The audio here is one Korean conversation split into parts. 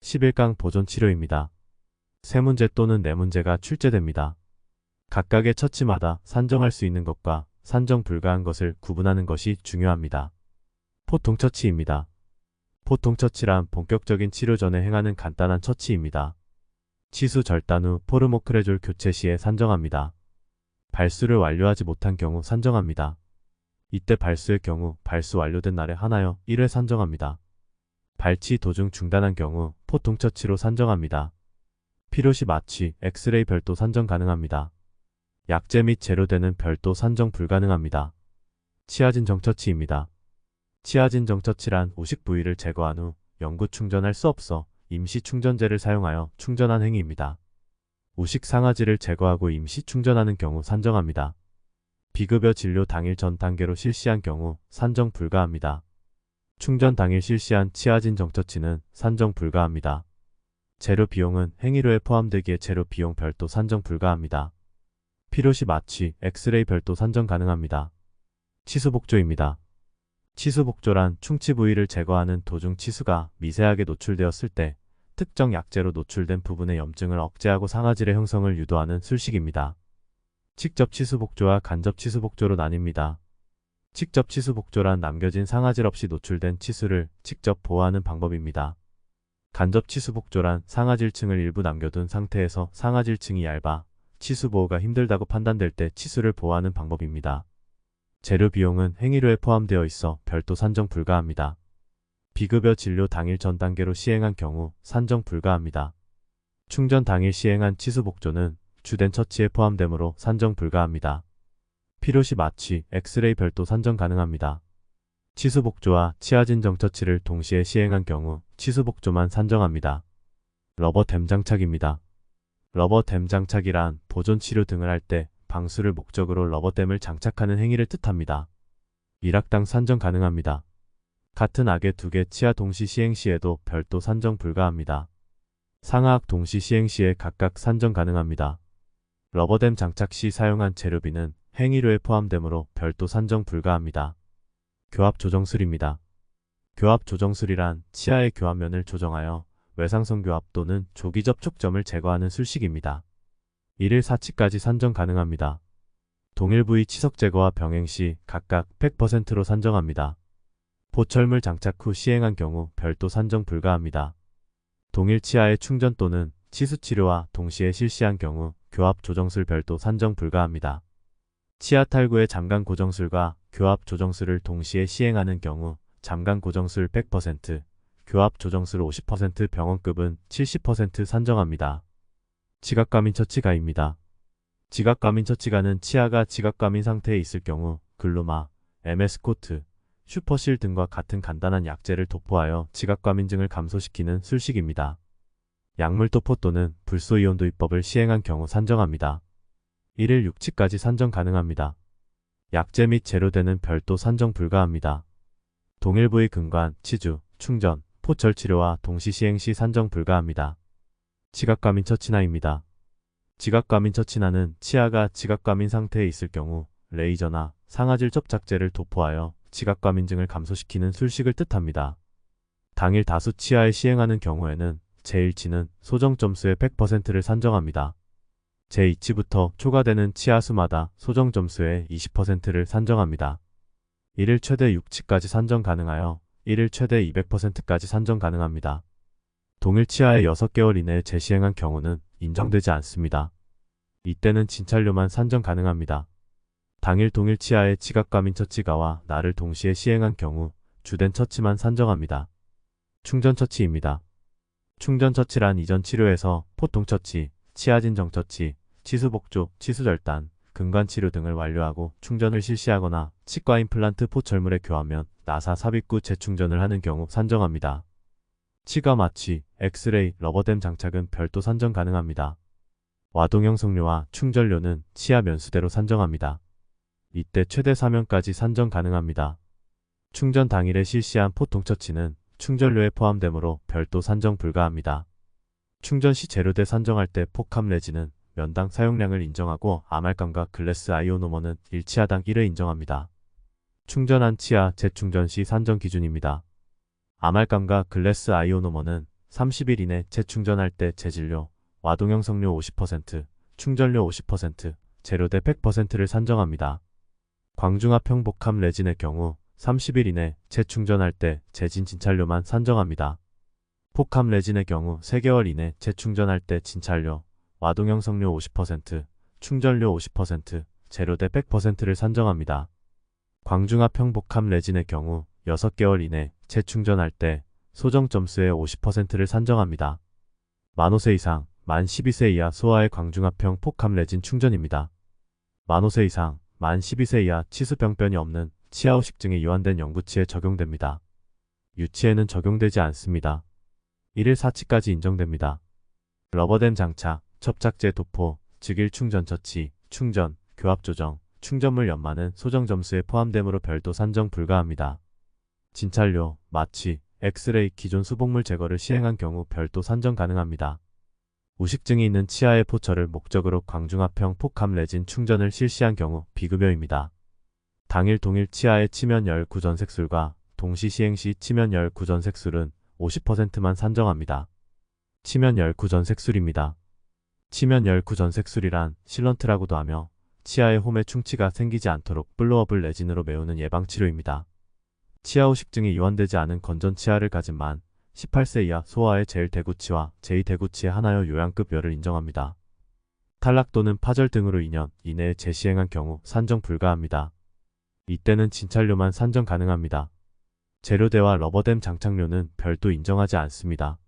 11강 보존 치료입니다. 3문제 또는 4문제가 출제됩니다. 각각의 처치마다 산정할 수 있는 것과 산정 불가한 것을 구분하는 것이 중요합니다. 포통처치입니다. 포통처치란 본격적인 치료 전에 행하는 간단한 처치입니다. 치수 절단 후 포르모크레졸 교체 시에 산정합니다. 발수를 완료하지 못한 경우 산정합니다. 이때 발수의 경우 발수 완료된 날에 하나여 1회 산정합니다. 발치 도중 중단한 경우 포통처치로 산정합니다. 필요시 마취, 엑스레이 별도 산정 가능합니다. 약제 및 재료대는 별도 산정 불가능합니다. 치아진 정처치입니다. 치아진 정처치란 우식 부위를 제거한 후 영구 충전할 수 없어 임시 충전재를 사용하여 충전한 행위입니다. 우식 상아지를 제거하고 임시 충전하는 경우 산정합니다. 비급여 진료 당일 전 단계로 실시한 경우 산정 불가합니다. 충전 당일 실시한 치아진 정처치는 산정 불가합니다. 재료 비용은 행위료에 포함되기에 재료 비용 별도 산정 불가합니다. 필요시 마취, 엑스레이 별도 산정 가능합니다. 치수복조입니다. 치수복조란 충치 부위를 제거하는 도중 치수가 미세하게 노출되었을 때 특정 약재로 노출된 부분의 염증을 억제하고 상아질의 형성을 유도하는 술식입니다. 직접 치수복조와 간접 치수복조로 나뉩니다. 직접 치수복조란 남겨진 상아질 없이 노출된 치수를 직접 보호하는 방법입니다. 간접 치수복조란 상아질층을 일부 남겨둔 상태에서 상아질층이 얇아 치수 보호가 힘들다고 판단될 때 치수를 보호하는 방법입니다. 재료 비용은 행위료에 포함되어 있어 별도 산정 불가합니다. 비급여 진료 당일 전 단계로 시행한 경우 산정 불가합니다. 충전 당일 시행한 치수복조는 주된 처치에 포함되므로 산정 불가합니다. 필요시 마취, 엑스레이 별도 산정 가능합니다. 치수복조와 치아진 정처치를 동시에 시행한 경우 치수복조만 산정합니다. 러버댐 장착입니다. 러버댐 장착이란 보존치료 등을 할 때 방수를 목적으로 러버댐을 장착하는 행위를 뜻합니다. 1학당 산정 가능합니다. 같은 악의 2개 치아 동시 시행 시에도 별도 산정 불가합니다. 상하악 동시 시행 시에 각각 산정 가능합니다. 러버댐 장착 시 사용한 재료비는 행위료에 포함되므로 별도 산정 불가합니다. 교합조정술입니다. 교합조정술이란 치아의 교합면을 조정하여 외상성 교합 또는 조기 접촉점을 제거하는 술식입니다. 1일 4치까지 산정 가능합니다. 동일 부위 치석 제거와 병행 시 각각 100%로 산정합니다. 보철물 장착 후 시행한 경우 별도 산정 불가합니다. 동일 치아의 충전 또는 치수치료와 동시에 실시한 경우 교합조정술 별도 산정 불가합니다. 치아 탈구의 잠간 고정술과 교합 조정술을 동시에 시행하는 경우 잠간 고정술 100%, 교합 조정술 50% 병원급은 70% 산정합니다. 지각과민 처치가입니다. 지각과민 처치가는 치아가 지각과민 상태에 있을 경우 글루마, MS-코트, 슈퍼실 등과 같은 간단한 약재를 도포하여 지각과민증을 감소시키는 술식입니다. 약물도포 또는 불소이온 도입법을 시행한 경우 산정합니다. 1일 6치까지 산정 가능합니다. 약재 및 재료대는 별도 산정 불가합니다. 동일 부위 근관, 치주, 충전, 포철 치료와 동시 시행 시 산정 불가합니다. 지각과민 처치나입니다. 지각과민 처치나는 치아가 지각과민 상태에 있을 경우 레이저나 상아질 접착제를 도포하여 지각과민증을 감소시키는 술식을 뜻합니다. 당일 다수 치아에 시행하는 경우에는 제1치는 소정 점수의 100%를 산정합니다. 제2치부터 초과되는 치아 수마다 소정 점수의 20%를 산정합니다. 1일 최대 6치까지 산정 가능하여 1일 최대 200%까지 산정 가능합니다. 동일 치아에 6개월 이내에 재시행한 경우는 인정되지 않습니다. 이때는 진찰료만 산정 가능합니다. 당일 동일 치아에 지각과민 처치가와 날을 동시에 시행한 경우 주된 처치만 산정합니다. 충전처치입니다. 충전처치란 이전 치료에서 포통처치, 치아진 정처치, 치수복조, 치수절단, 근관치료 등을 완료하고 충전을 실시하거나 치과 임플란트 포철물의 교환면, 나사 삽입구 재충전을 하는 경우 산정합니다. 치과 마취, 엑스레이, 러버댐 장착은 별도 산정 가능합니다. 와동형 석료와 충전료는 치아 면수대로 산정합니다. 이때 최대 4명까지 산정 가능합니다. 충전 당일에 실시한 포통처치는 충전료에 포함되므로 별도 산정 불가합니다. 충전 시 재료대 산정할 때 포캄 레진은 면당 사용량을 인정하고 아말감과 글래스 아이오노머는 1치아당 1회 인정합니다. 충전한 치아 재충전 시 산정 기준입니다. 아말감과 글래스 아이오노머는 30일 이내 재충전할 때 재진료, 와동형성료 50%, 충전료 50%, 재료대 100%를 산정합니다. 광중압형 복합 레진의 경우 30일 이내 재충전할 때 재진 진찰료만 산정합니다. 복합 레진의 경우 3개월 이내 재충전할 때 진찰료, 와동형성료 50%, 충전료 50%, 재료대 100%를 산정합니다. 광중압형 복합 레진의 경우 6개월 이내 재충전할 때 소정 점수의 50%를 산정합니다. 만 5세 이상, 만 12세 이하 소아의 광중압형 복합 레진 충전입니다. 만 5세 이상, 만 12세 이하 치수병변이 없는 치아후식증에 이완된 영구치에 적용됩니다. 유치에는 적용되지 않습니다. 1일 4치까지 인정됩니다. 러버댐 장착, 접착제 도포, 즉일 충전 처치, 충전, 교합 조정, 충전물 연마는 소정 점수에 포함되므로 별도 산정 불가합니다. 진찰료, 마취, 엑스레이 기존 수복물 제거를 시행한 경우 별도 산정 가능합니다. 우식증이 있는 치아의 포철을 목적으로 광중압형 복합 레진 충전을 실시한 경우 비급여입니다. 당일 동일 치아의 치면열 구전색술과 동시 시행 시 치면열 구전색술은 50%만 산정합니다. 치면열 구전색술입니다. 치면열 구전색술이란 실런트라고도 하며 치아의 홈에 충치가 생기지 않도록 블로어블 레진으로 메우는 예방치료입니다. 치아후식증이 이완되지 않은 건전 치아를 가진 만 18세 이하 소아의 제1대구치와 제2대구치의 하나여 요양급 열을 인정합니다. 탈락 또는 파절 등으로 2년 이내에 재시행한 경우 산정 불가합니다. 이때는 진찰료만 산정 가능합니다. 재료대와 러버댐 장착료는 별도 인정하지 않습니다.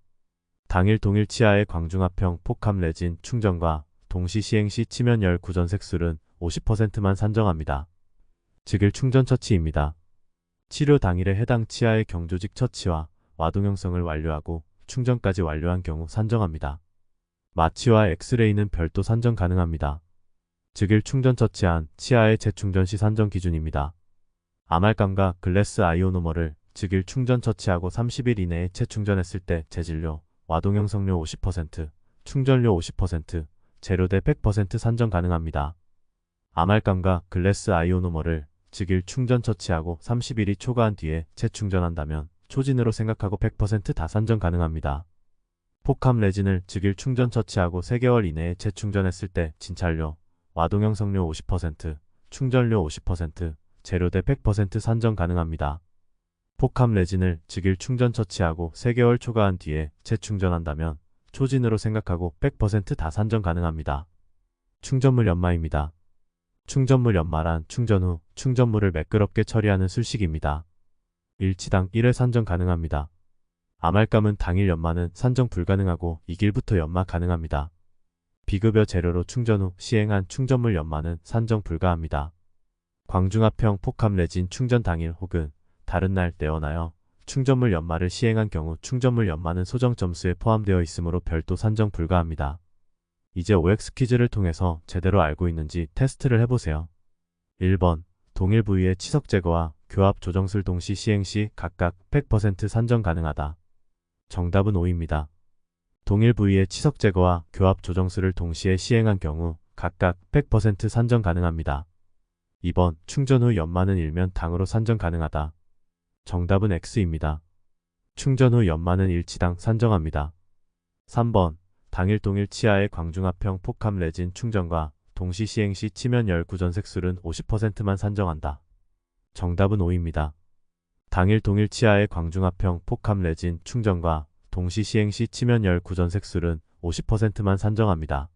당일 동일 치아의 광중압형 복합 레진 충전과 동시 시행 시 치면열 구전색술은 50%만 산정합니다. 즉일 충전 처치입니다. 치료 당일에 해당 치아의 경조직 처치와 와동형성을 완료하고 충전까지 완료한 경우 산정합니다. 마취와 엑스레이는 별도 산정 가능합니다. 즉일 충전 처치한 치아의 재충전 시 산정 기준입니다. 아말감과 글래스 아이오노머를 즉일 충전 처치하고 30일 이내에 재충전했을 때 재진료, 와동형성료 50%, 충전료 50%, 재료대 100% 산정 가능합니다. 아말감과 글래스 아이오노머를 즉일 충전 처치하고 30일이 초과한 뒤에 재충전한다면 초진으로 생각하고 100% 다 산정 가능합니다. 복합 레진을 즉일 충전 처치하고 3개월 이내에 재충전했을 때 진찰료, 와동형성료 50%, 충전료 50%, 재료대 100% 산정 가능합니다. 복합 레진을 즉일 충전 처치하고 3개월 초과한 뒤에 재충전한다면 초진으로 생각하고 100% 다 산정 가능합니다. 충전물 연마입니다. 충전물 연마란 충전 후 충전물을 매끄럽게 처리하는 술식입니다. 일치당 1회 산정 가능합니다. 아말감은 당일 연마는 산정 불가능하고 2일부터 연마 가능합니다. 비급여 재료로 충전 후 시행한 충전물 연마는 산정 불가합니다. 광중압형 복합 레진 충전 당일 혹은 다른 날 떼어나여 충전물 연마를 시행한 경우 충전물 연마는 소정 점수에 포함되어 있으므로 별도 산정 불가합니다. 이제 OX 퀴즈를 통해서 제대로 알고 있는지 테스트를 해보세요. 1번 동일 부위의 치석 제거와 교합 조정술 동시 시행 시 각각 100% 산정 가능하다. 정답은 O입니다. 동일 부위의 치석 제거와 교합 조정술을 동시에 시행한 경우 각각 100% 산정 가능합니다. 2번 충전 후 연마는 일면 당으로 산정 가능하다. 정답은 X입니다. 충전 후 연마는 일치당 산정합니다. 3번 당일 동일 치아의 광중압형 복합 레진 충전과 동시 시행 시 치면열 구전색술은 50%만 산정한다. 정답은 O입니다. 당일 동일 치아의 광중압형 복합 레진 충전과 동시 시행 시 치면열 구전색술은 50%만 산정합니다.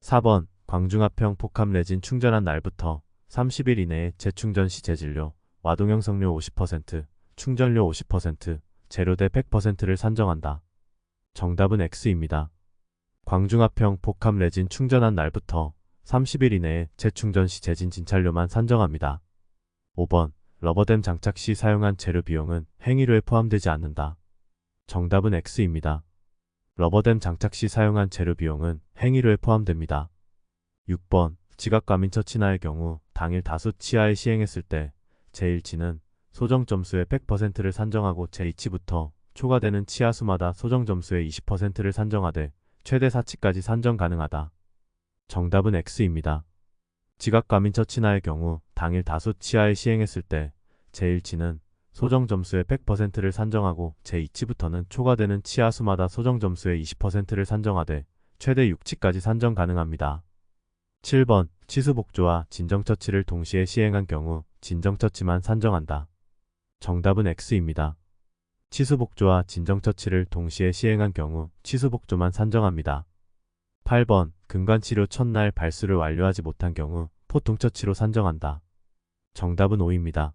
4번 광중압형 복합 레진 충전한 날부터 30일 이내에 재충전 시 재진료, 와동형성료 50%, 충전료 50%, 재료대 100%를 산정한다. 정답은 X입니다. 광중압형 복합 레진 충전한 날부터 30일 이내에 재충전 시 재진 진찰료만 산정합니다. 5번 러버댐 장착 시 사용한 재료 비용은 행위료에 포함되지 않는다. 정답은 X입니다. 러버댐 장착 시 사용한 재료 비용은 행위료에 포함됩니다. 6번 지각과민 처치나의 경우 당일 다수 치아에 시행했을 때 제1치는 소정 점수의 100%를 산정하고 제2치부터 초과되는 치아 수마다 소정 점수의 20%를 산정하되 최대 4치까지 산정 가능하다. 정답은 X입니다. 지각과민 처치나의 경우 당일 다수 치아에 시행했을 때 제1치는 소정 점수의 100%를 산정하고 제2치부터는 초과되는 치아 수마다 소정 점수의 20%를 산정하되 최대 6치까지 산정 가능합니다. 7번 치수복조와 진정처치를 동시에 시행한 경우 진정처치만 산정한다. 정답은 X입니다. 치수복조와 진정처치를 동시에 시행한 경우 치수복조만 산정합니다. 8번 근관치료 첫날 발수를 완료하지 못한 경우 포통처치로 산정한다. 정답은 O입니다.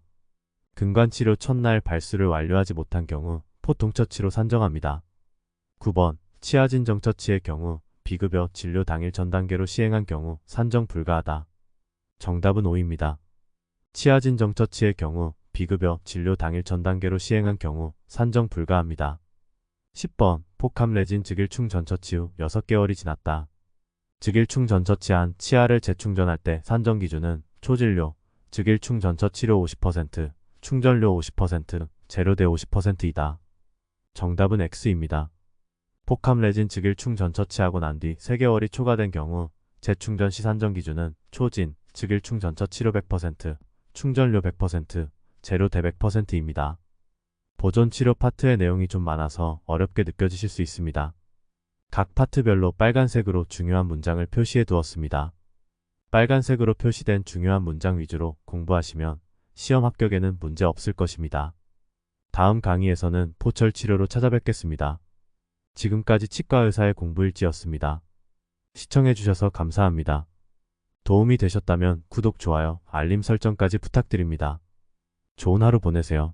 근관치료 첫날 발수를 완료하지 못한 경우 포통처치로 산정합니다. 9번 치아진정처치의 경우 비급여 진료 당일 전 단계로 시행한 경우 산정 불가하다. 정답은 O입니다. 치아진정처치의 경우 비급여 진료 당일 전 단계로 시행한 경우 산정 불가합니다. 10번 폭함레진 즉일충 전처치 후 6개월이 지났다. 즉일충 전처치한 치아를 재충전할 때 산정 기준은 초진료, 즉일충 전처치료 50%, 충전료 50%, 재료대 50%이다. 정답은 X입니다. 폭함레진 즉일충 전처치하고 난 뒤 3개월이 초과된 경우 재충전 시 산정 기준은 초진, 즉일충 전처치료 100%, 충전료 100%, 재료대 100%입니다. 보존치료 파트의 내용이 좀 많아서 어렵게 느껴지실 수 있습니다. 각 파트별로 빨간색으로 중요한 문장을 표시해 두었습니다. 빨간색으로 표시된 중요한 문장 위주로 공부하시면 시험 합격에는 문제 없을 것입니다. 다음 강의에서는 포철치료로 찾아뵙겠습니다. 지금까지 치과의사의 공부일지였습니다. 시청해주셔서 감사합니다. 도움이 되셨다면 구독, 좋아요, 알림 설정까지 부탁드립니다. 좋은 하루 보내세요.